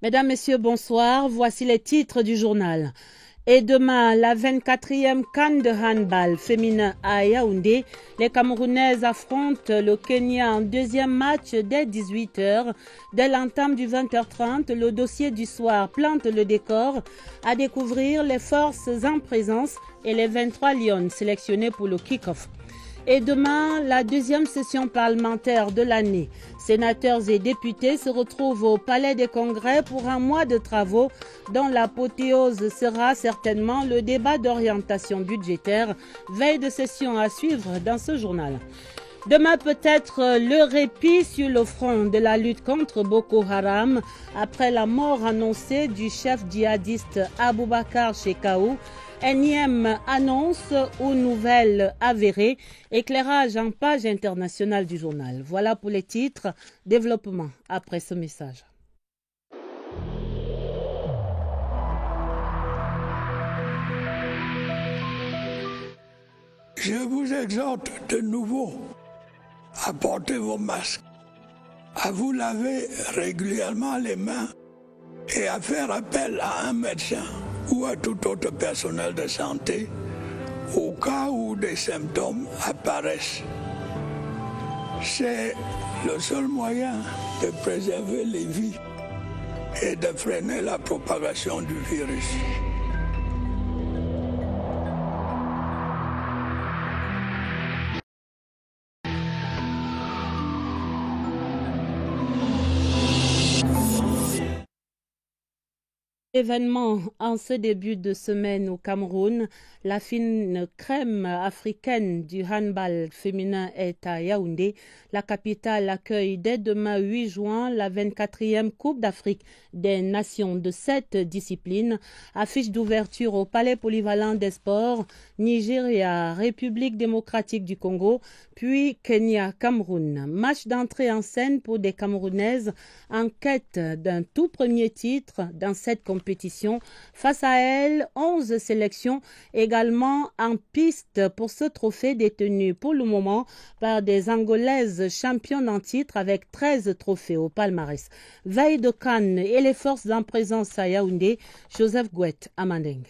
Mesdames, Messieurs, bonsoir. Voici les titres du journal. Et demain, la 24e CAN de handball féminin à Yaoundé, les Camerounaises affrontent le Kenya en deuxième match dès 18h. Dès l'entame du 20h30, le dossier du soir plante le décor à découvrir les forces en présence et les 23 Lions sélectionnés pour le kick-off. Et demain, la deuxième session parlementaire de l'année. Sénateurs et députés se retrouvent au Palais des Congrès pour un mois de travaux dont l'apothéose sera certainement le débat d'orientation budgétaire. Veille de session à suivre dans ce journal. Demain peut-être le répit sur le front de la lutte contre Boko Haram après la mort annoncée du chef djihadiste Aboubakar Shekau. Énième annonce ou nouvelle avérée, éclairage en page internationale du journal. Voilà pour les titres. Développement après ce message. Je vous exhorte de nouveau à porter vos masques, à vous laver régulièrement les mains et à faire appel à un médecin ou à tout autre personnel de santé au cas où des symptômes apparaissent. C'est le seul moyen de préserver les vies et de freiner la propagation du virus. Événement en ce début de semaine au Cameroun, la fine crème africaine du handball féminin est à Yaoundé. La capitale accueille dès demain 8 juin la 24e Coupe d'Afrique des Nations de 7 disciplines. Affiche d'ouverture au Palais polyvalent des sports, Nigeria, République démocratique du Congo, puis Kenya, Cameroun. Match d'entrée en scène pour des Camerounaises en quête d'un tout premier titre dans cette compétition. Face à elles, 11 sélections également en piste pour ce trophée détenu pour le moment par des Angolaises championnes en titre avec 13 trophées au palmarès. Veille de Cannes et les forces en présence à Yaoundé, Joseph Gouet, Amandeng.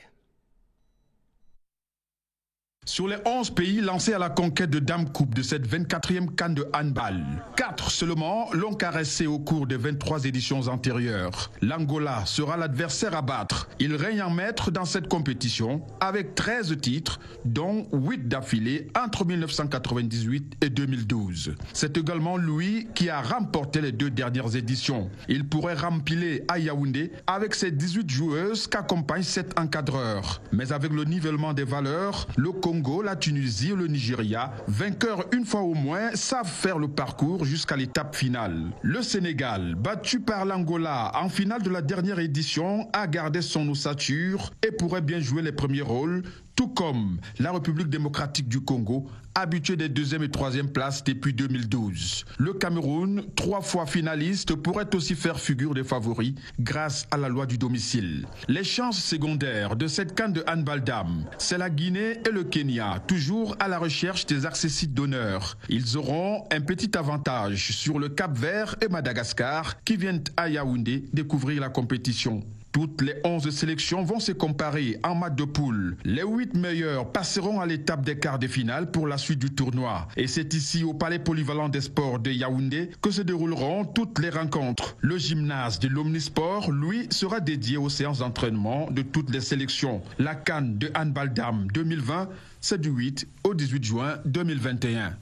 Sur les 11 pays lancés à la conquête de Dame Coupe de cette 24e CAN de handball, 4 seulement l'ont caressé au cours des 23 éditions antérieures. L'Angola sera l'adversaire à battre. Il règne en maître dans cette compétition avec 13 titres, dont 8 d'affilée entre 1998 et 2012. C'est également lui qui a remporté les 2 dernières éditions. Il pourrait rempiler à Yaoundé avec ses 18 joueuses qu'accompagnent 7 encadreurs. Mais avec le nivellement des valeurs, le Congo, la Tunisie et le Nigeria, vainqueurs une fois au moins, savent faire le parcours jusqu'à l'étape finale. Le Sénégal, battu par l'Angola en finale de la dernière édition, a gardé son ossature et pourrait bien jouer les premiers rôles, tout comme la République démocratique du Congo, habituée des 2e et 3e places depuis 2012. Le Cameroun, 3 fois finaliste, pourrait aussi faire figure des favoris grâce à la loi du domicile. Les chances secondaires de cette CAN de handball dames, c'est la Guinée et le Kenya, toujours à la recherche des accessites d'honneur. Ils auront un petit avantage sur le Cap-Vert et Madagascar qui viennent à Yaoundé découvrir la compétition. Toutes les 11 sélections vont se comparer en match de poule. Les 8 meilleurs passeront à l'étape des quarts de finale pour la suite du tournoi. Et c'est ici au Palais polyvalent des sports de Yaoundé que se dérouleront toutes les rencontres. Le gymnase de l'Omnisport, lui, sera dédié aux séances d'entraînement de toutes les sélections. La CAN de handball dames 2020, c'est du 8 au 18 juin 2021.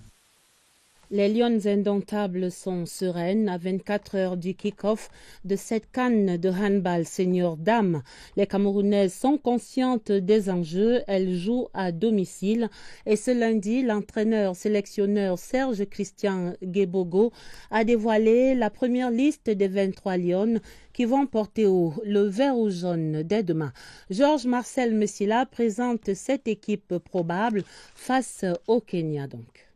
Les Lions indomptables sont sereines à 24 heures du kick-off de cette CAN de handball senior dames. Les Camerounaises sont conscientes des enjeux. Elles jouent à domicile. Et ce lundi, l'entraîneur-sélectionneur Serge Christian Guébogo a dévoilé la première liste des 23 Lions qui vont porter haut le vert ou jaune dès demain. Georges Marcel Messila présente cette équipe probable face au Kenya donc.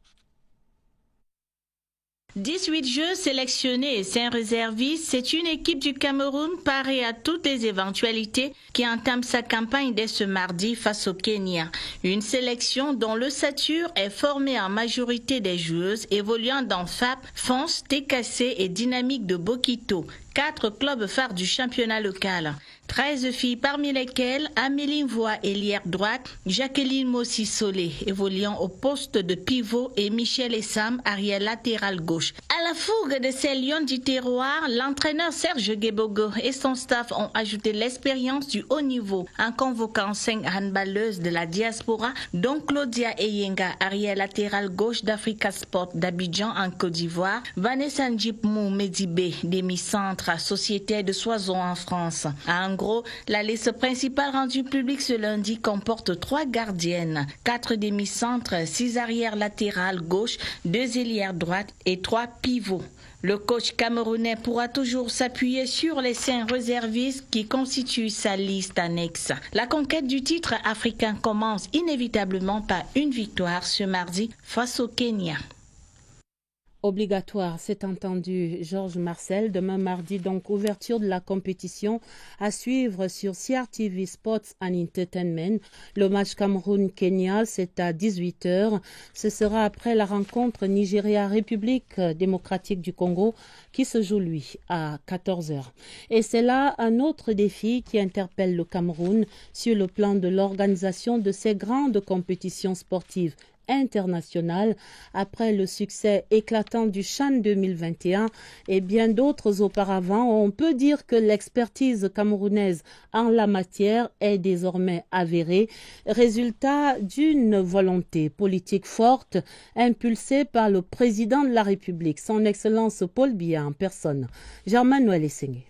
18 jeux sélectionnés et 5 réservistes, c'est une équipe du Cameroun parée à toutes les éventualités qui entame sa campagne dès ce mardi face au Kenya. Une sélection dont l'ossature est formée en majorité des joueuses évoluant dans FAP, France, TKC et Dynamique de Bokito. 4 clubs phares du championnat local. 13 filles, parmi lesquelles Amélie Voix, ailière droite, Jacqueline Mossi-Solé, évoluant au poste de pivot, et Michel Essam, arrière latéral gauche. À la fougue de ces lions du terroir, l'entraîneur Serge Guebogo et son staff ont ajouté l'expérience du haut niveau en convoquant 5 handballeuses de la diaspora, dont Claudia Eyenga, arrière latéral gauche d'Africa Sport d'Abidjan en Côte d'Ivoire, Vanessa Njipmou Medibé, demi-centre sociétaire de Soissons en France. En gros, la liste principale rendue publique ce lundi comporte 3 gardiennes, 4 demi-centres, 6 arrières latérales gauche, 2 ailières droites et 3 pivots. Le coach camerounais pourra toujours s'appuyer sur les 5 réservistes qui constituent sa liste annexe. La conquête du titre africain commence inévitablement par une victoire ce mardi face au Kenya. Obligatoire, c'est entendu, Georges Marcel. Demain mardi, donc, ouverture de la compétition à suivre sur CRTV Sports and Entertainment. Le match Cameroun-Kenya, c'est à 18h. Ce sera après la rencontre Nigeria-République démocratique du Congo qui se joue, lui, à 14h. Et c'est là un autre défi qui interpelle le Cameroun sur le plan de l'organisation de ces grandes compétitions sportives internationale après le succès éclatant du CHAN 2021 et bien d'autres auparavant. On peut dire que l'expertise camerounaise en la matière est désormais avérée, résultat d'une volonté politique forte impulsée par le président de la République, son Excellence Paul Biya en personne. Germain-Noël Essengue.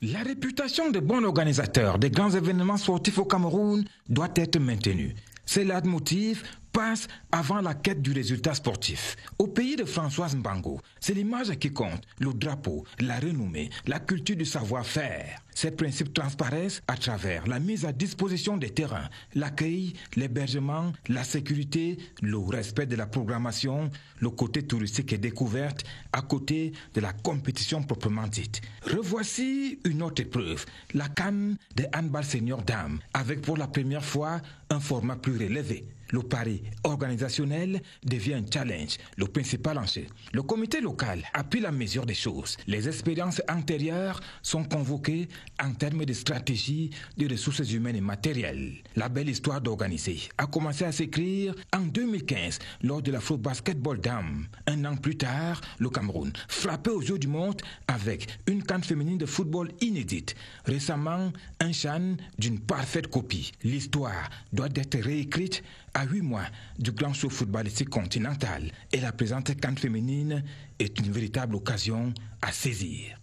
La réputation de bon organisateur des grands événements sportifs au Cameroun doit être maintenue. C'est leitmotiv passe avant la quête du résultat sportif. Au pays de Françoise Mbango, c'est l'image qui compte, le drapeau, la renommée, la culture du savoir-faire. Ces principes transparaissent à travers la mise à disposition des terrains, l'accueil, l'hébergement, la sécurité, le respect de la programmation, le côté touristique et découverte, à côté de la compétition proprement dite. Revoici une autre épreuve, la CAN des handball senior dames, avec pour la première fois un format plus relevé. Le pari organisationnel devient un challenge, le principal enjeu. Le comité local appuie la mesure des choses. Les expériences antérieures sont convoquées en termes de stratégie, de ressources humaines et matérielles. La belle histoire d'organiser a commencé à s'écrire en 2015 lors de l'Afro Basketball Dame. Un an plus tard, le Cameroun frappait aux yeux du monde avec une CAN féminine de football inédite. Récemment, un CHAN d'une parfaite copie. L'histoire doit être réécrite à 8 mois du grand show footballistique continental et la présente CAN féminine est une véritable occasion à saisir.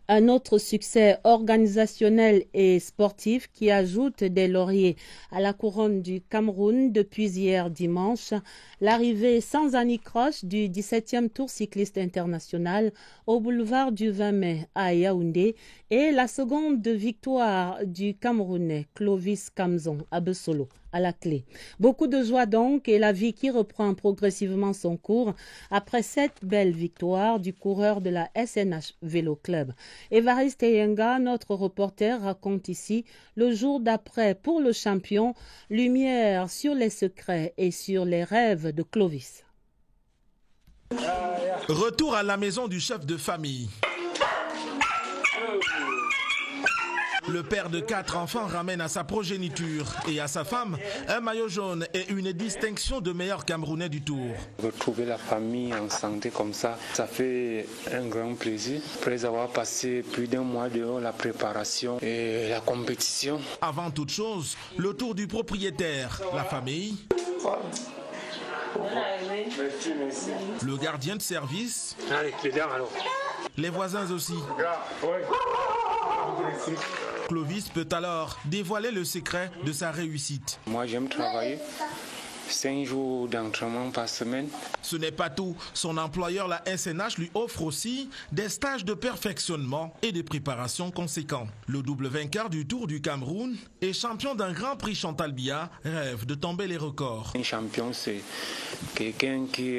Un autre succès organisationnel et sportif qui ajoute des lauriers à la couronne du Cameroun depuis hier dimanche, l'arrivée sans anicroche du 17e Tour cycliste international au boulevard du 20 mai à Yaoundé et la seconde victoire du Camerounais Clovis Kamzon à Bessolo à la clé. Beaucoup de joie donc et la vie qui reprend progressivement son cours après 7 belles victoires du coureur de la SNH Vélo Club. Évariste Eyenga, notre reporter, raconte ici le jour d'après pour le champion, lumière sur les secrets et sur les rêves de Clovis. Retour à la maison du chef de famille. Le père de 4 enfants ramène à sa progéniture et à sa femme un maillot jaune et une distinction de meilleur Camerounais du Tour. Retrouver la famille en santé comme ça fait un grand plaisir. Après avoir passé plus d'1 mois dehors, la préparation et la compétition. Avant toute chose, le tour du propriétaire, la famille. Le gardien de service. Allez, les dames alors. Les voisins aussi. Clovis peut alors dévoiler le secret de sa réussite. Moi, j'aime travailler 5 jours d'entraînement par semaine. Ce n'est pas tout. Son employeur, la SNH, lui offre aussi des stages de perfectionnement et de préparation conséquents. Le double vainqueur du Tour du Cameroun et champion d'un Grand Prix Chantal Biya rêve de tomber les records. Un champion, c'est quelqu'un qui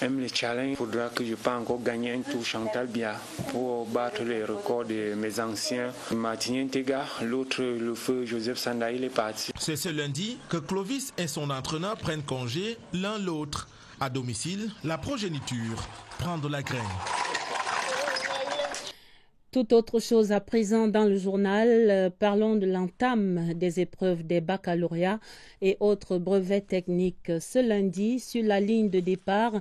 aime les challenges. Il faudra que je puisse encore gagner un Tour Chantal Biya pour battre les records de mes anciens. Martin Tega, l'autre, le feu Joseph Sanda, il est parti. C'est ce lundi que Clovis et son entraîneur prennent congé l'un l'autre. À domicile, la progéniture prend de la graine. Tout autre chose à présent dans le journal, parlons de l'entame des épreuves des baccalauréats et autres brevets techniques. Ce lundi, sur la ligne de départ,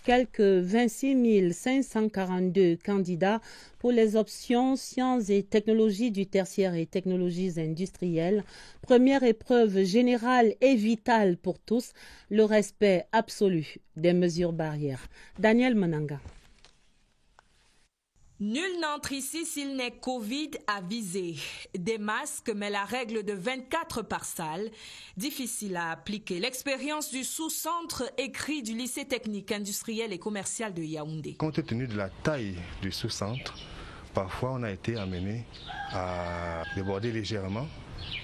quelques 26 542 candidats pour les options sciences et technologies du tertiaire et technologies industrielles. Première épreuve générale et vitale pour tous, le respect absolu des mesures barrières. Daniel Mananga. Nul n'entre ici s'il n'est Covid avisé. Des masques, mais la règle de 24 par salle, difficile à appliquer. L'expérience du sous-centre écrit du lycée technique industriel et commercial de Yaoundé. Compte tenu de la taille du sous-centre, parfois on a été amené à déborder légèrement,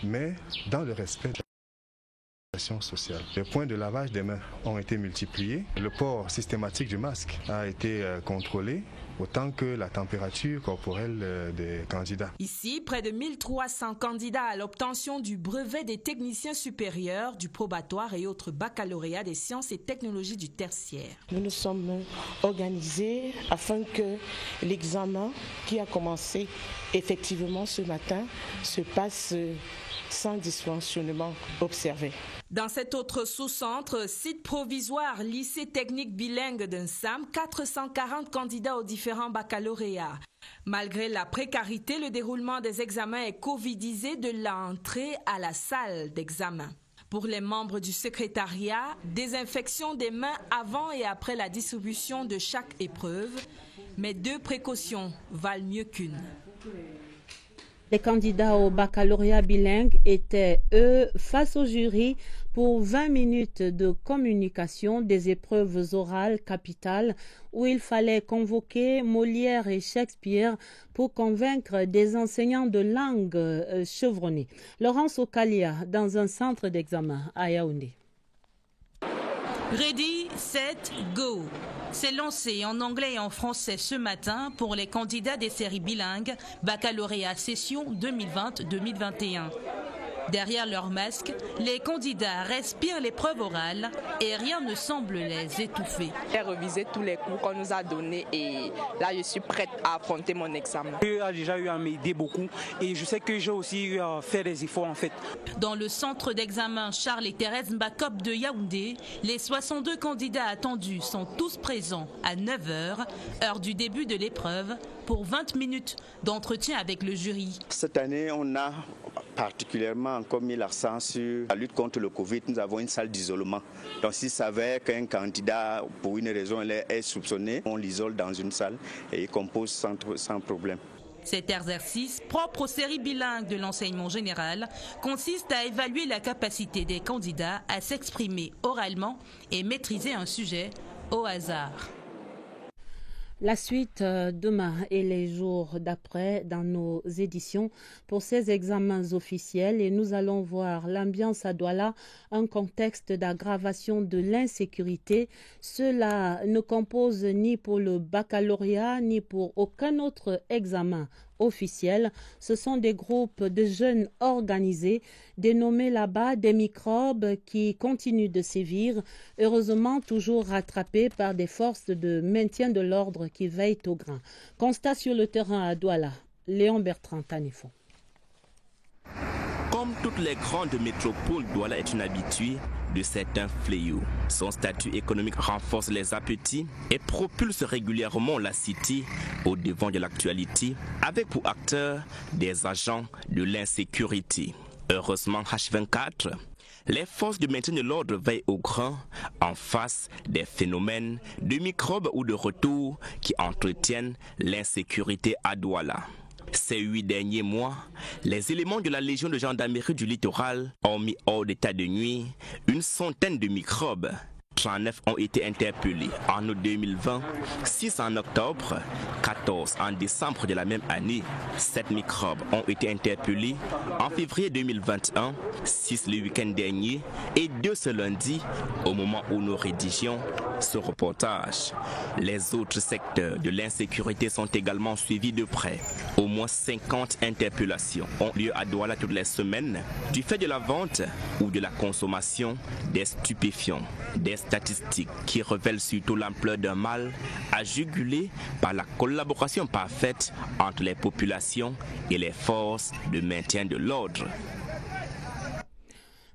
mais dans le respect de la distanciation sociale. Les points de lavage des mains ont été multipliés. Le port systématique du masque a été contrôlé, autant que la température corporelle des candidats. Ici, près de 1300 candidats à l'obtention du brevet des techniciens supérieurs, du probatoire et autres baccalauréats des sciences et technologies du tertiaire. Nous nous sommes organisés afin que l'examen qui a commencé effectivement ce matin se passe sans dysfonctionnement observé. Dans cet autre sous-centre, site provisoire, lycée technique bilingue d'Nsam, 440 candidats aux différents baccalauréats. Malgré la précarité, le déroulement des examens est covidisé de l'entrée à la salle d'examen. Pour les membres du secrétariat, désinfection des mains avant et après la distribution de chaque épreuve. Mais 2 précautions valent mieux qu'une. Les candidats au baccalauréat bilingue étaient, eux, face au jury pour 20 minutes de communication des épreuves orales capitales où il fallait convoquer Molière et Shakespeare pour convaincre des enseignants de langue chevronnés. Laurence Okalia, dans un centre d'examen à Yaoundé. Ready, set, go. C'est lancé en anglais et en français ce matin pour les candidats des séries bilingues baccalauréat session 2020-2021. Derrière leur masque, les candidats respirent l'épreuve orale et rien ne semble les étouffer. J'ai révisé tous les cours qu'on nous a donnés et là je suis prête à affronter mon examen. Il a déjà eu à m'aider beaucoup et je sais que j'ai aussi eu à faire des efforts en fait. Dans le centre d'examen Charles et Thérèse Mbakop de Yaoundé, les 62 candidats attendus sont tous présents à 9h, heure du début de l'épreuve, pour 20 minutes d'entretien avec le jury. Cette année, on a particulièrement encore mis l'accent sur la lutte contre le Covid. Nous avons une salle d'isolement. Donc s'il s'avère qu'un candidat, pour une raison, est soupçonné, on l'isole dans une salle et il compose sans problème. Cet exercice, propre aux séries bilingues de l'enseignement général, consiste à évaluer la capacité des candidats à s'exprimer oralement et maîtriser un sujet au hasard. La suite demain et les jours d'après dans nos éditions pour ces examens officiels et nous allons voir l'ambiance à Douala, un contexte d'aggravation de l'insécurité. Cela ne compose ni pour le baccalauréat ni pour aucun autre examen officiel. Ce sont des groupes de jeunes organisés, dénommés là-bas des microbes qui continuent de sévir, heureusement toujours rattrapés par des forces de maintien de l'ordre qui veillent au grain. Constat sur le terrain à Douala, Léon Bertrand Tanifo. Comme toutes les grandes métropoles, Douala est une habituée de certains fléaux. Son statut économique renforce les appétits et propulse régulièrement la cité au devant de l'actualité, avec pour acteurs des agents de l'insécurité. Heureusement, H24, les forces de maintien de l'ordre veillent au grain en face des phénomènes de microbes ou de retour qui entretiennent l'insécurité à Douala. Ces 8 derniers mois, les éléments de la Légion de gendarmerie du littoral ont mis hors d'état de nuit une centaine de microbes. 39 ont été interpellés en août 2020, 6 en octobre, 14 en décembre de la même année. 7 microbes ont été interpellés en février 2021, 6 le week-end dernier et 2 ce lundi au moment où nous rédigions ce reportage. Les autres secteurs de l'insécurité sont également suivis de près. Au moins 50 interpellations ont lieu à Douala toutes les semaines du fait de la vente ou de la consommation des stupéfiants. Des statistiques qui révèlent surtout l'ampleur d'un mal à juguler par la collaboration parfaite entre les populations et les forces de maintien de l'ordre.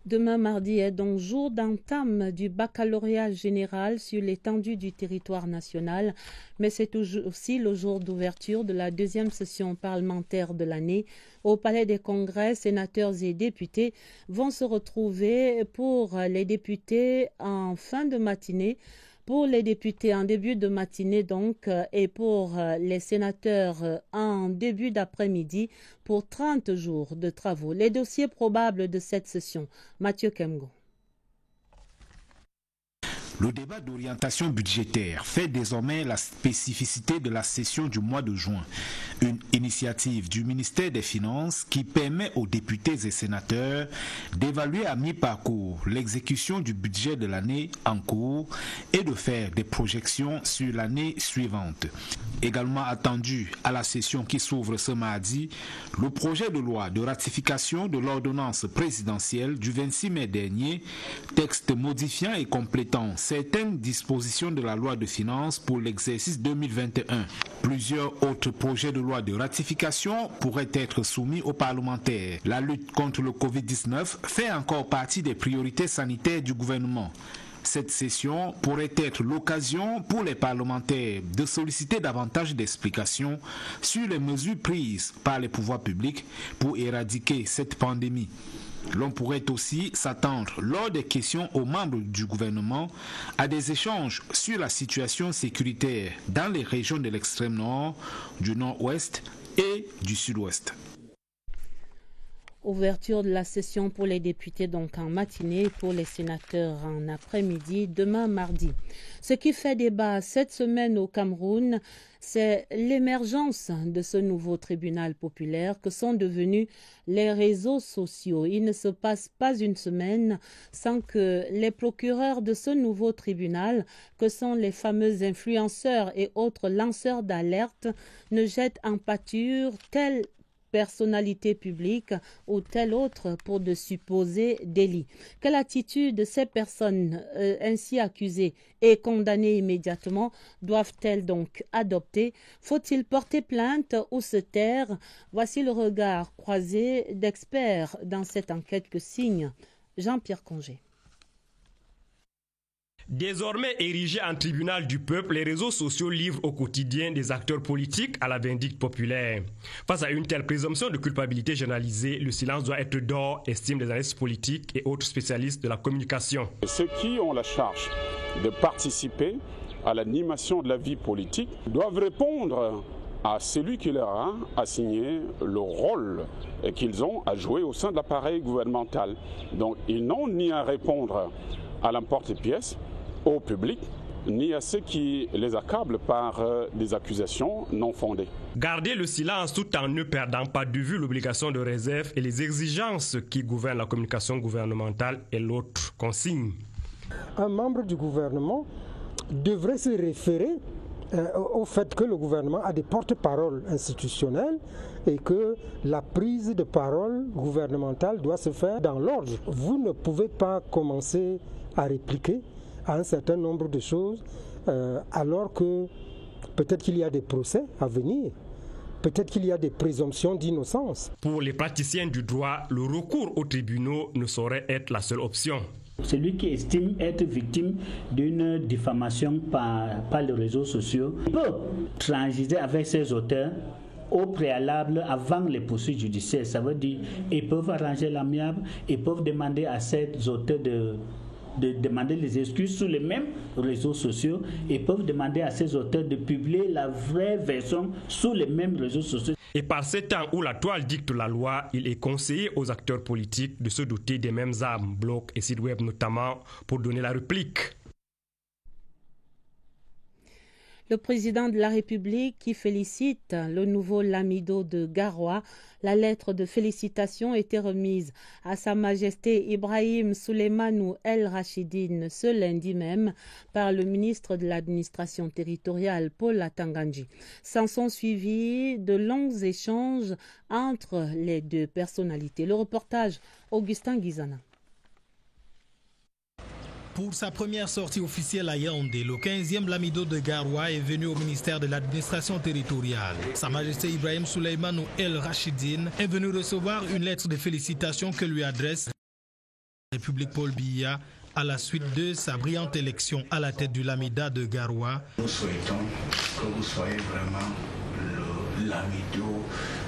Demain mardi est donc jour d'entame du baccalauréat général sur l'étendue du territoire national, mais c'est aussi le jour d'ouverture de la deuxième session parlementaire de l'année. Au Palais des Congrès, sénateurs et députés vont se retrouver pour les députés en fin de matinée, pour les députés en début de matinée donc, et pour les sénateurs en début d'après-midi pour 30 jours de travaux. Les dossiers probables de cette session. Mathieu Kemgo. Le débat d'orientation budgétaire fait désormais la spécificité de la session du mois de juin. Une initiative du ministère des Finances qui permet aux députés et sénateurs d'évaluer à mi-parcours l'exécution du budget de l'année en cours et de faire des projections sur l'année suivante. Également attendu à la session qui s'ouvre ce mardi, le projet de loi de ratification de l'ordonnance présidentielle du 26 mai dernier, texte modifiant et complétant certaines dispositions de la loi de finances pour l'exercice 2021. Plusieurs autres projets de loi de ratification pourraient être soumis aux parlementaires. La lutte contre le Covid-19 fait encore partie des priorités sanitaires du gouvernement. Cette session pourrait être l'occasion pour les parlementaires de solliciter davantage d'explications sur les mesures prises par les pouvoirs publics pour éradiquer cette pandémie. L'on pourrait aussi s'attendre, lors des questions aux membres du gouvernement, à des échanges sur la situation sécuritaire dans les régions de l'extrême nord, du nord-ouest et du sud-ouest. Ouverture de la session pour les députés donc en matinée, pour les sénateurs en après-midi, demain mardi. Ce qui fait débat cette semaine au Cameroun, c'est l'émergence de ce nouveau tribunal populaire que sont devenus les réseaux sociaux. Il ne se passe pas une semaine sans que les procureurs de ce nouveau tribunal, que sont les fameux influenceurs et autres lanceurs d'alerte, ne jettent en pâture telle personnalité publique ou telle autre pour de supposés délits. Quelle attitude de ces personnes ainsi accusées et condamnées immédiatement doivent-elles donc adopter? Faut-il porter plainte ou se taire? Voici le regard croisé d'experts dans cette enquête que signe Jean-Pierre Congé. Désormais érigés en tribunal du peuple, les réseaux sociaux livrent au quotidien des acteurs politiques à la vindicte populaire. Face à une telle présomption de culpabilité généralisée, le silence doit être d'or, estiment les analystes politiques et autres spécialistes de la communication. Ceux qui ont la charge de participer à l'animation de la vie politique doivent répondre à celui qui leur a assigné le rôle qu'ils ont à jouer au sein de l'appareil gouvernemental. Donc ils n'ont ni à répondre à l'emporte-pièce, au public, ni à ceux qui les accablent par des accusations non fondées. Garder le silence tout en ne perdant pas de vue l'obligation de réserve et les exigences qui gouvernent la communication gouvernementale est l'autre consigne. Un membre du gouvernement devrait se référer au fait que le gouvernement a des porte-paroles institutionnels et que la prise de parole gouvernementale doit se faire dans l'ordre. Vous ne pouvez pas commencer à répliquer à un certain nombre de choses alors que peut-être qu'il y a des procès à venir. Peut-être qu'il y a des présomptions d'innocence. Pour les praticiens du droit, le recours aux tribunaux ne saurait être la seule option. Celui qui estime être victime d'une diffamation par les réseaux sociaux peut transiger avec ses auteurs au préalable avant les poursuites judiciaires. Ça veut dire qu'ils peuvent arranger l'amiable, ils peuvent demander à ces auteurs de demander les excuses sur les mêmes réseaux sociaux et peuvent demander à ces auteurs de publier la vraie version sur les mêmes réseaux sociaux. Et par ces temps où la toile dicte la loi, il est conseillé aux acteurs politiques de se doter des mêmes armes, blogs et sites web notamment, pour donner la réplique. Le président de la République qui félicite le nouveau Lamido de Garoua. La lettre de félicitations était remise à Sa Majesté Ibrahim Souleymanou El Rachidine ce lundi même par le ministre de l'administration territoriale Paul Atanganji. S'en sont suivis de longs échanges entre les deux personnalités. Le reportage Augustin Guizana. Pour sa première sortie officielle à Yaoundé, le 15e Lamido de Garoua est venu au ministère de l'administration territoriale. Sa Majesté Ibrahim Souleymanou El Rachidine est venu recevoir une lettre de félicitations que lui adresse la République Paul Biya à la suite de sa brillante élection à la tête du Lamida de Garoua. Nous souhaitons que vous soyez vraiment le Lamido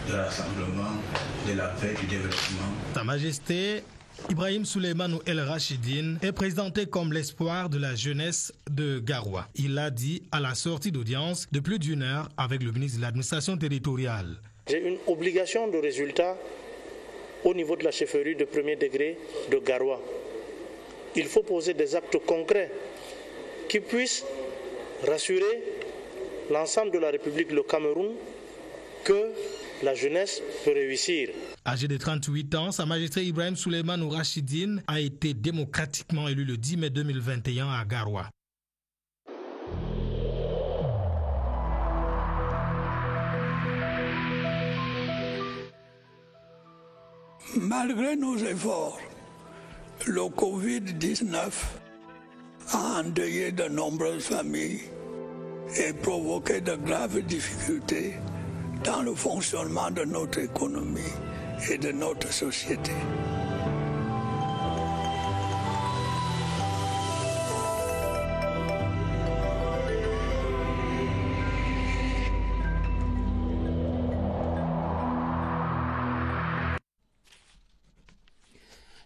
de rassemblement, de la paix, du développement. Sa Majesté Ibrahim Souleymanou El Rachidine est présenté comme l'espoir de la jeunesse de Garoua. Il l'a dit à la sortie d'audience de plus d'1 heure avec le ministre de l'administration territoriale. J'ai une obligation de résultat au niveau de la chefferie de premier degré de Garoua. Il faut poser des actes concrets qui puissent rassurer l'ensemble de la République, le Cameroun, que la jeunesse peut réussir. Âgé de 38 ans, Sa Majesté Ibrahim Souleymanou Rachidine a été démocratiquement élu le 10 mai 2021 à Garoua. Malgré nos efforts, le Covid-19 a endeuillé de nombreuses familles et provoqué de graves difficultés dans le fonctionnement de notre économie et de notre société.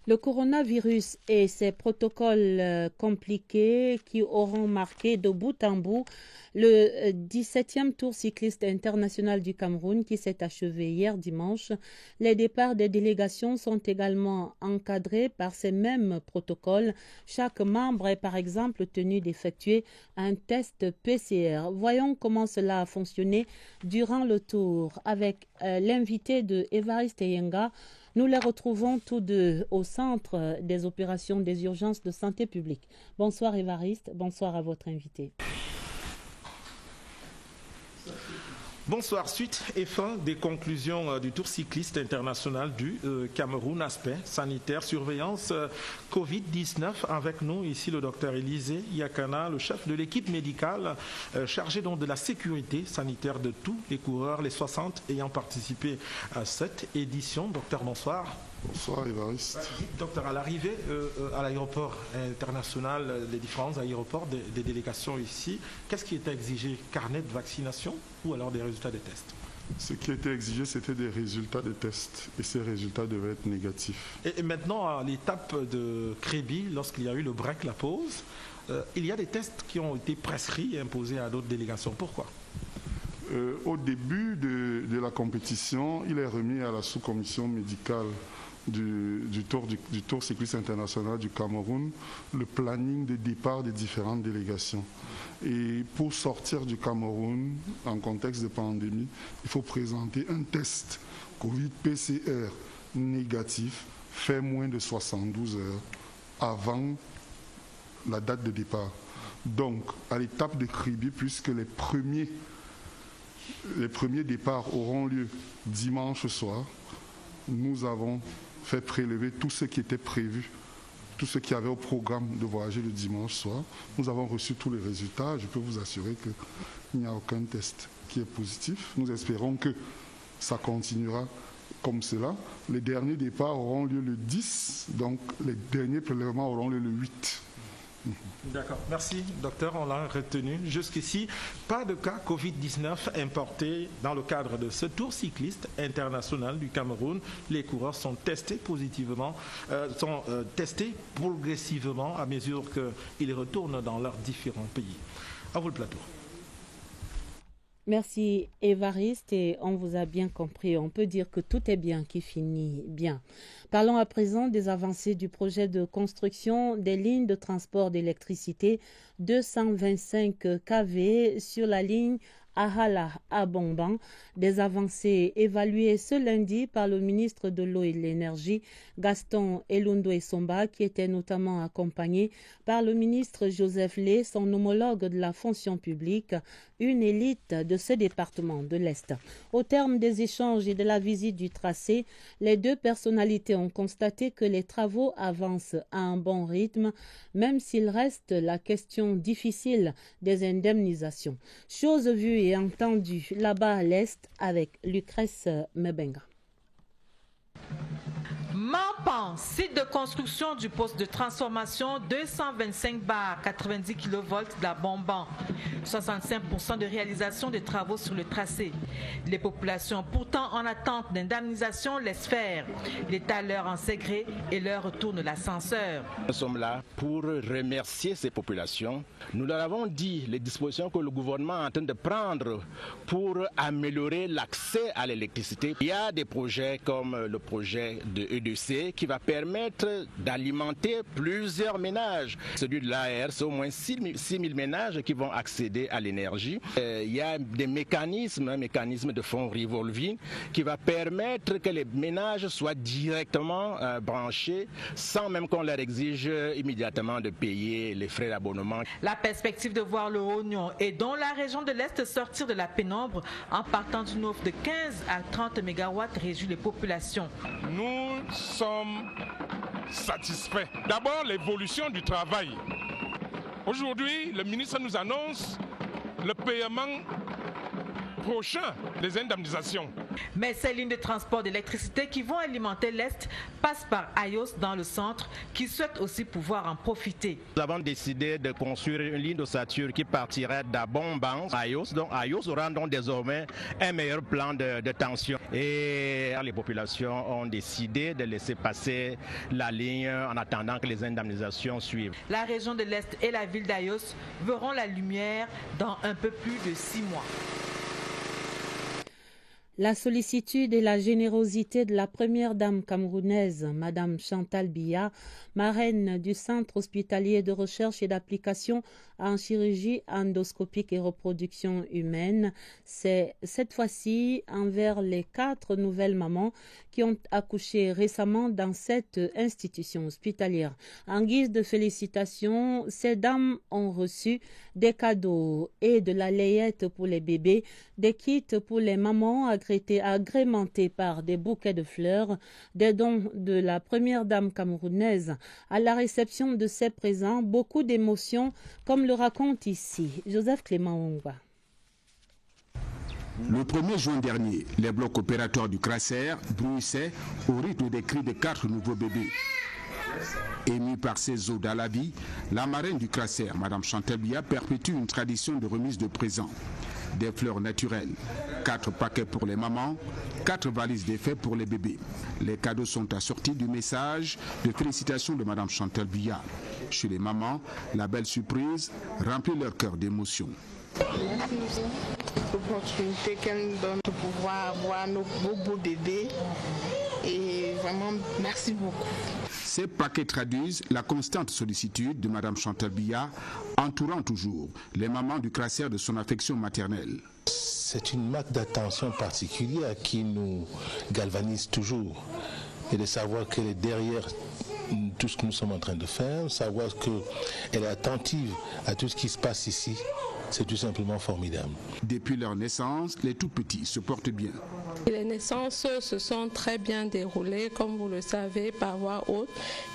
Le coronavirus et ses protocoles compliqués qui auront marqué de bout en bout le 17e Tour cycliste international du Cameroun qui s'est achevé hier dimanche. Les départs des délégations sont également encadrés par ces mêmes protocoles. Chaque membre est par exemple tenu d'effectuer un test PCR. Voyons comment cela a fonctionné durant le tour avec l'invité de Évariste Yenga. Nous les retrouvons tous deux au centre des opérations des urgences de santé publique. Bonsoir Évariste, bonsoir à votre invité. Bonsoir. Suite et fin des conclusions du Tour cycliste international du Cameroun, aspect sanitaire, surveillance Covid-19. Avec nous ici le docteur Élisée Yakana, le chef de l'équipe médicale chargé donc de la sécurité sanitaire de tous les coureurs, les 60 ayant participé à cette édition. Docteur, bonsoir. Bonsoir Évariste. Docteur, à l'arrivée à l'aéroport international, les différents aéroports des délégations ici, qu'est-ce qui était exigé? Carnet de vaccination ou alors des résultats des tests? Ce qui était exigé, c'était des résultats de tests et ces résultats devaient être négatifs. Et maintenant, à l'étape de Créby, lorsqu'il y a eu le break, la pause, il y a des tests qui ont été prescrits et imposés à d'autres délégations. Pourquoi? Au début de la compétition, il est remis à la sous-commission médicale du Tour cycliste international du Cameroun le planning de départ des différentes délégations. Et pour sortir du Cameroun en contexte de pandémie, il faut présenter un test Covid-PCR négatif fait moins de 72 heures avant la date de départ. Donc, à l'étape de Créby, puisque les premiers départs auront lieu dimanche soir, nous avons fait prélever tout ce qui était prévu, tout ce qui avait au programme de voyager le dimanche soir. Nous avons reçu tous les résultats. Je peux vous assurer qu'il n'y a aucun test qui est positif. Nous espérons que ça continuera comme cela. Les derniers départs auront lieu le 10, donc les derniers prélèvements auront lieu le 8. D'accord. Merci, docteur. On l'a retenu. Jusqu'ici, pas de cas Covid-19 importés dans le cadre de ce Tour cycliste international du Cameroun. Les coureurs sont testés positivement, testés progressivement à mesure qu'ils retournent dans leurs différents pays. À vous le plateau. Merci Évariste et on vous a bien compris. On peut dire que tout est bien qui finit bien. Parlons à présent des avancées du projet de construction des lignes de transport d'électricité 225 kV sur la ligne Ahala à Bomban, des avancées évaluées ce lundi par le ministre de l'Eau et de l'Énergie, Gaston Elundo Essomba, qui était notamment accompagné par le ministre Joseph Lé, son homologue de la fonction publique, une élite de ce département de l'Est. Au terme des échanges et de la visite du tracé, les deux personnalités ont constaté que les travaux avancent à un bon rythme, même s'il reste la question difficile des indemnisations. Chose vue et entendue là-bas à l'Est avec Lucrèce Mebenga. Mampan, site de construction du poste de transformation 225 bar 90 kV de la Bomban. 65% de réalisation des travaux sur le tracé. Les populations pourtant en attente d'indemnisation laissent faire. L'État leur en sait gré et leur retourne l'ascenseur. Nous sommes là pour remercier ces populations. Nous leur avons dit les dispositions que le gouvernement est en train de prendre pour améliorer l'accès à l'électricité. Il y a des projets comme le projet de EDC qui va permettre d'alimenter plusieurs ménages. Celui de l'AR, c'est au moins 6 000 ménages qui vont accéder à l'énergie. Il y a des mécanismes, un mécanisme de fonds revolving qui va permettre que les ménages soient directement branchés sans même qu'on leur exige immédiatement de payer les frais d'abonnement. La perspective de voir le Oignon et dont la région de l'Est sortir de la pénombre en partant d'une offre de 15 à 30 MW réjouit les populations. Nous sommes satisfaits. D'abord, l'évolution du travail. Aujourd'hui, le ministre nous annonce le paiement prochain des indemnisations. Mais ces lignes de transport d'électricité qui vont alimenter l'Est passent par Ayos dans le centre, qui souhaite aussi pouvoir en profiter. Nous avons décidé de construire une ligne d'ossature qui partirait d'Abomban à Ayos. Donc Ayos aura donc désormais un meilleur plan de tension. Et les populations ont décidé de laisser passer la ligne en attendant que les indemnisations suivent. La région de l'Est et la ville d'Ayos verront la lumière dans un peu plus de 6 mois. La sollicitude et la générosité de la première dame camerounaise, Madame Chantal Biya, marraine du Centre hospitalier de recherche et d'application en chirurgie endoscopique et reproduction humaine, c'est cette fois-ci envers les 4 nouvelles mamans qui ont accouché récemment dans cette institution hospitalière. En guise de félicitations, ces dames ont reçu des cadeaux et de la layette pour les bébés, des kits pour les mamans agrémentés par des bouquets de fleurs, des dons de la première dame camerounaise. À la réception de ces présents, beaucoup d'émotions, comme le raconte ici Joseph Clément Ongwa. Le 1er juin dernier, les blocs opératoires du Crasser bruissaient au rythme des cris de 4 nouveaux bébés. Émue par ses eaux dans la vie, la marraine du Crasser, Mme Chantal Biya, perpétue une tradition de remise de présents. Des fleurs naturelles, 4 paquets pour les mamans, 4 valises d'effets pour les bébés. Les cadeaux sont assortis du message de félicitations de Mme Chantal Biya. Chez les mamans, la belle surprise remplit leur cœur d'émotion. Merci pour l'opportunité qu'elle nous donne de pouvoir voir nos beaux bébés. Et vraiment, merci beaucoup. Ces paquets traduisent la constante sollicitude de Mme Chantal Biya, entourant toujours les mamans du Crasser de son affection maternelle. C'est une marque d'attention particulière qui nous galvanise toujours. Et de savoir qu'elle est derrière tout ce que nous sommes en train de faire, savoir qu'elle est attentive à tout ce qui se passe ici. C'est tout simplement formidable. Depuis leur naissance, les tout-petits se portent bien. Les naissances se sont très bien déroulées, comme vous le savez, par voie haute.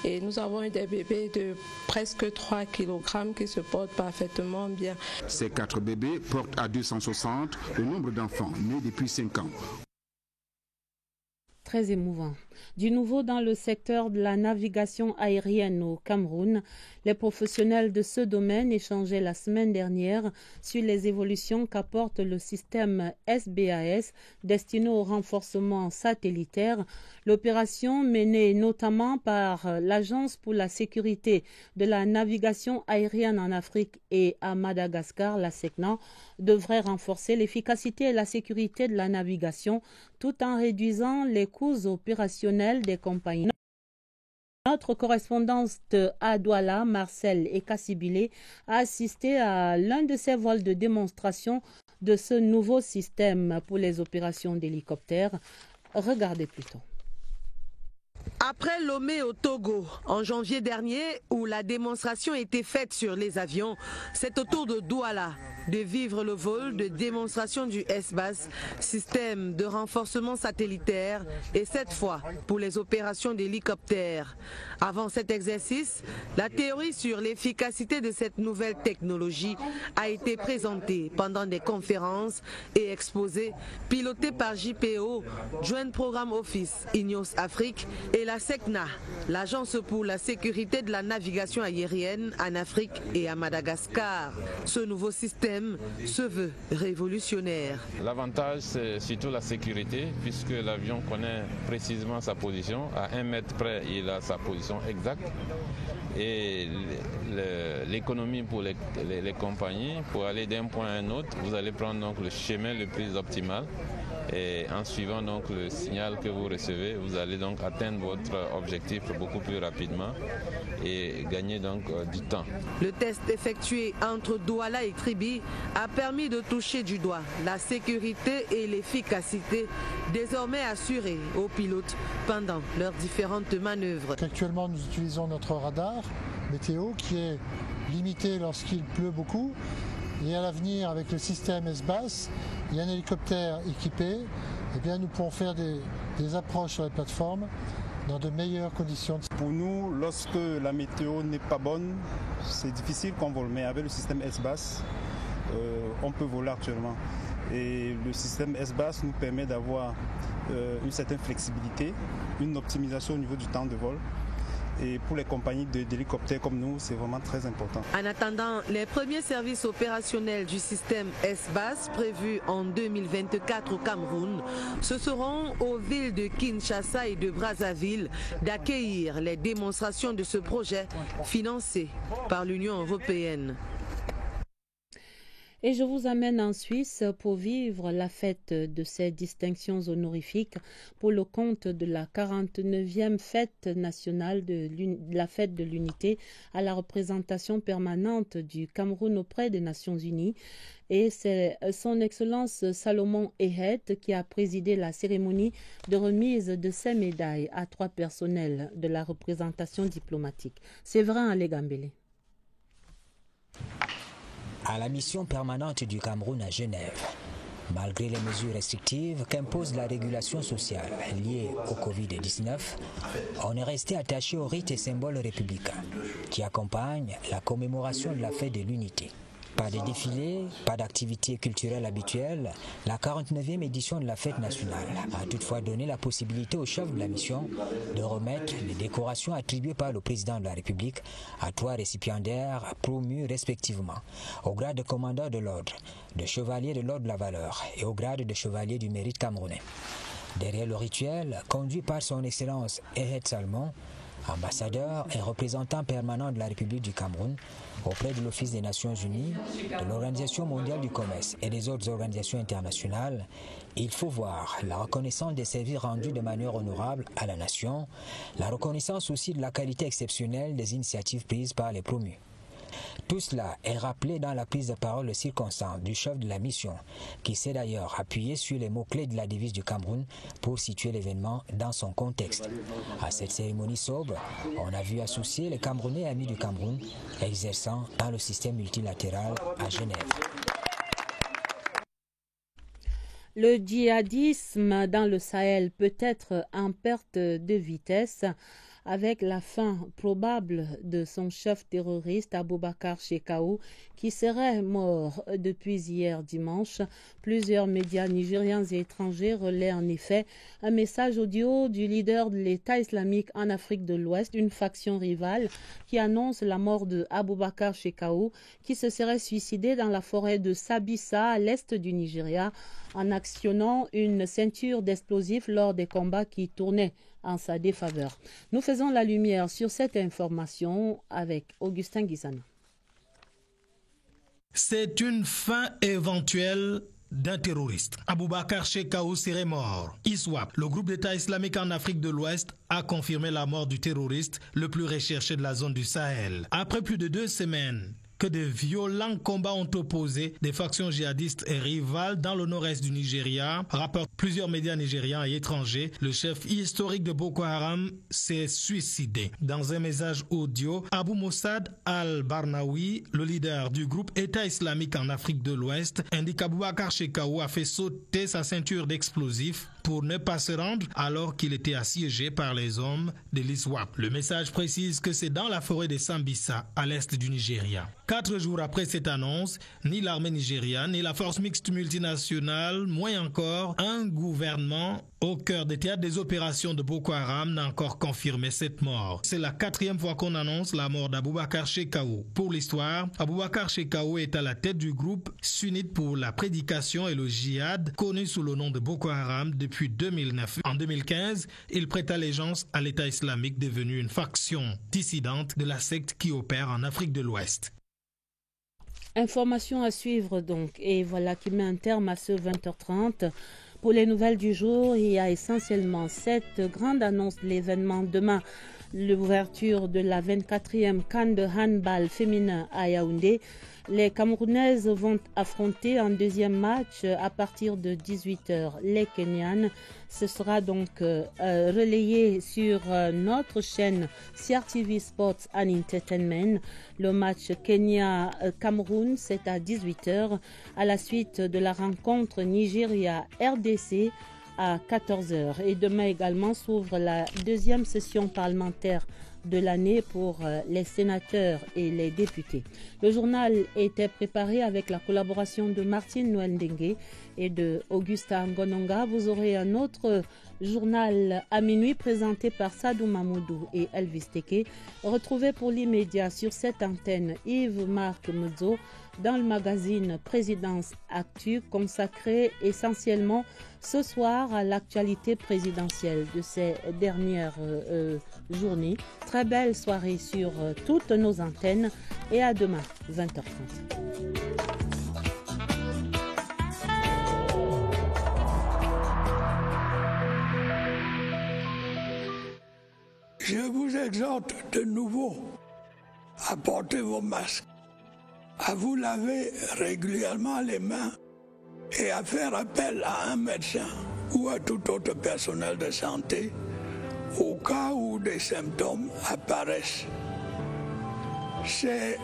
Et nous avons eu des bébés de presque 3 kg qui se portent parfaitement bien. Ces 4 bébés portent à 260 le nombre d'enfants nés depuis 5 ans. Très émouvant. Du nouveau dans le secteur de la navigation aérienne au Cameroun, les professionnels de ce domaine échangeaient la semaine dernière sur les évolutions qu'apporte le système SBS destiné au renforcement satellitaire. L'opération menée notamment par l'Agence pour la sécurité de la navigation aérienne en Afrique et à Madagascar, la SECNA, devrait renforcer l'efficacité et la sécurité de la navigation tout en réduisant les coûts opérationnels des compagnies. Notre correspondance à Douala, Marcel Ekassibile, a assisté à l'un de ces vols de démonstration de ce nouveau système pour les opérations d'hélicoptères. Regardez plutôt. Après Lomé au Togo, en janvier dernier, où la démonstration a été faite sur les avions, c'est au tour de Douala de vivre le vol de démonstration du SBAS, système de renforcement satellitaire, et cette fois pour les opérations d'hélicoptères. Avant cet exercice, la théorie sur l'efficacité de cette nouvelle technologie a été présentée pendant des conférences et exposées pilotées par JPO, Joint Program Office, INEOS Afrique, et la SECNA, l'Agence pour la sécurité de la navigation aérienne en Afrique et à Madagascar. Ce nouveau système se veut révolutionnaire. L'avantage, c'est surtout la sécurité, puisque l'avion connaît précisément sa position. À 1 mètre près, il a sa position exacte. Et l'économie pour les compagnies, pour aller d'un point à un autre, vous allez prendre donc le chemin le plus optimal. Et en suivant donc le signal que vous recevez, vous allez donc atteindre votre objectif beaucoup plus rapidement et gagner donc du temps. Le test effectué entre Douala et Kribi a permis de toucher du doigt la sécurité et l'efficacité désormais assurées aux pilotes pendant leurs différentes manœuvres. Actuellement, nous utilisons notre radar météo qui est limité lorsqu'il pleut beaucoup. Et à l'avenir, avec le système SBAS et un hélicoptère équipé, eh bien, nous pourrons faire des approches sur les plateformes dans de meilleures conditions. Pour nous, lorsque la météo n'est pas bonne, c'est difficile qu'on vole, mais avec le système SBAS, on peut voler actuellement. Et le système SBAS nous permet d'avoir une certaine flexibilité, une optimisation au niveau du temps de vol. Et pour les compagnies d'hélicoptères comme nous, c'est vraiment très important. En attendant, les premiers services opérationnels du système SBAS prévus en 2024 au Cameroun, ce seront aux villes de Kinshasa et de Brazzaville d'accueillir les démonstrations de ce projet financé par l'Union européenne. Et je vous amène en Suisse pour vivre la fête de ces distinctions honorifiques pour le compte de la 49e fête nationale de la fête de l'unité à la représentation permanente du Cameroun auprès des Nations Unies. Et c'est son Excellence Salomon Ehet qui a présidé la cérémonie de remise de ces médailles à 3 personnels de la représentation diplomatique. Séverin Alégambélé. À la mission permanente du Cameroun à Genève, malgré les mesures restrictives qu'impose la régulation sociale liée au Covid-19, on est resté attaché aux rites et symboles républicains qui accompagnent la commémoration de la fête de l'unité. Pas de défilé, pas d'activité culturelle habituelle, la 49e édition de la fête nationale a toutefois donné la possibilité au chef de la mission de remettre les décorations attribuées par le président de la République à 3 récipiendaires promus respectivement au grade de commandeur de l'ordre, de chevalier de l'ordre de la valeur et au grade de chevalier du mérite camerounais. Derrière le rituel, conduit par son Excellence Ehet Salomon, ambassadeur et représentant permanent de la République du Cameroun auprès de l'Office des Nations Unies, de l'Organisation mondiale du commerce et des autres organisations internationales, il faut voir la reconnaissance des services rendus de manière honorable à la nation, la reconnaissance aussi de la qualité exceptionnelle des initiatives prises par les promus. Tout cela est rappelé dans la prise de parole circonstante du chef de la mission, qui s'est d'ailleurs appuyé sur les mots-clés de la devise du Cameroun pour situer l'événement dans son contexte. À cette cérémonie sobre, on a vu associer les Camerounais amis du Cameroun exerçant dans le système multilatéral à Genève. Le djihadisme dans le Sahel peut être en perte de vitesse avec la fin probable de son chef terroriste Aboubakar Shekau qui serait mort depuis hier dimanche. Plusieurs médias nigérians et étrangers relaient en effet un message audio du leader de l'État islamique en Afrique de l'Ouest, une faction rivale qui annonce la mort de Aboubakar Shekau qui se serait suicidé dans la forêt de Sabissa à l'est du Nigeria en actionnant une ceinture d'explosifs lors des combats qui tournaient en sa défaveur. Nous faisons la lumière sur cette information avec Augustin Guizana. C'est une fin éventuelle d'un terroriste. Aboubakar Shekau serait mort. ISWAP, le groupe d'État islamique en Afrique de l'Ouest, a confirmé la mort du terroriste le plus recherché de la zone du Sahel. Après plus de 2 semaines que de violents combats ont opposé des factions djihadistes et rivales dans le nord-est du Nigeria, rapportent plusieurs médias nigérians et étrangers, le chef historique de Boko Haram s'est suicidé. Dans un message audio, Abou Mossad al-Barnawi, le leader du groupe État islamique en Afrique de l'Ouest, indique qu'Aboubakar Shekau a fait sauter sa ceinture d'explosifs pour ne pas se rendre alors qu'il était assiégé par les hommes de l'ISWAP. Le message précise que c'est dans la forêt de Sambisa, à l'est du Nigeria. 4 jours après cette annonce, ni l'armée nigériane, ni la force mixte multinationale, moins encore un gouvernement au cœur des théâtres des opérations de Boko Haram n'a encore confirmé cette mort. C'est la 4e fois qu'on annonce la mort d'Aboubakar Shekau. Pour l'histoire, Aboubakar Shekau est à la tête du groupe sunnite pour la prédication et le djihad, connu sous le nom de Boko Haram depuis 2009. En 2015, il prête allégeance à l'État islamique, devenu une faction dissidente de la secte qui opère en Afrique de l'Ouest. Information à suivre donc, et voilà qui met un terme à ce 20h30. Pour les nouvelles du jour, il y a essentiellement cette grande annonce de l'événement demain, l'ouverture de la 24e CAN de handball féminin à Yaoundé. Les Camerounaises vont affronter un deuxième match à partir de 18h. Les Kenyanes, ce sera donc relayé sur notre chaîne CRTV Sports and Entertainment. Le match Kenya-Cameroun, c'est à 18h, à la suite de la rencontre Nigeria-RDC à 14h. Et demain également s'ouvre la deuxième session parlementaire de l'année pour les sénateurs et les députés. Le journal était préparé avec la collaboration de Martine Noël Ndengue et de Augusta Ngononga. Vous aurez un autre journal à minuit présenté par Sadou Mamoudou et Elvis Teke. Retrouvez pour l'immédiat sur cette antenne Yves-Marc Moudzo dans le magazine Présidence Actu, consacré essentiellement ce soir à l'actualité présidentielle de ces dernières journées. Très belle soirée sur toutes nos antennes et à demain, 20h30. Je vous exhorte de nouveau à porter vos masques, à vous laver régulièrement les mains et à faire appel à un médecin ou à tout autre personnel de santé au cas où des symptômes apparaissent. C'est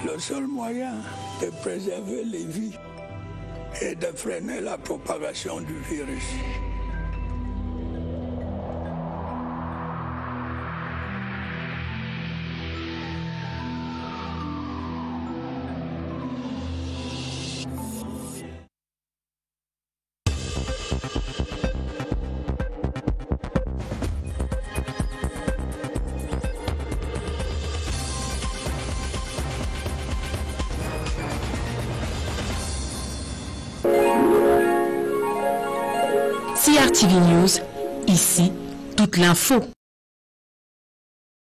le seul moyen de préserver les vies et de freiner la propagation du virus. CRTV News, ici, toute l'info.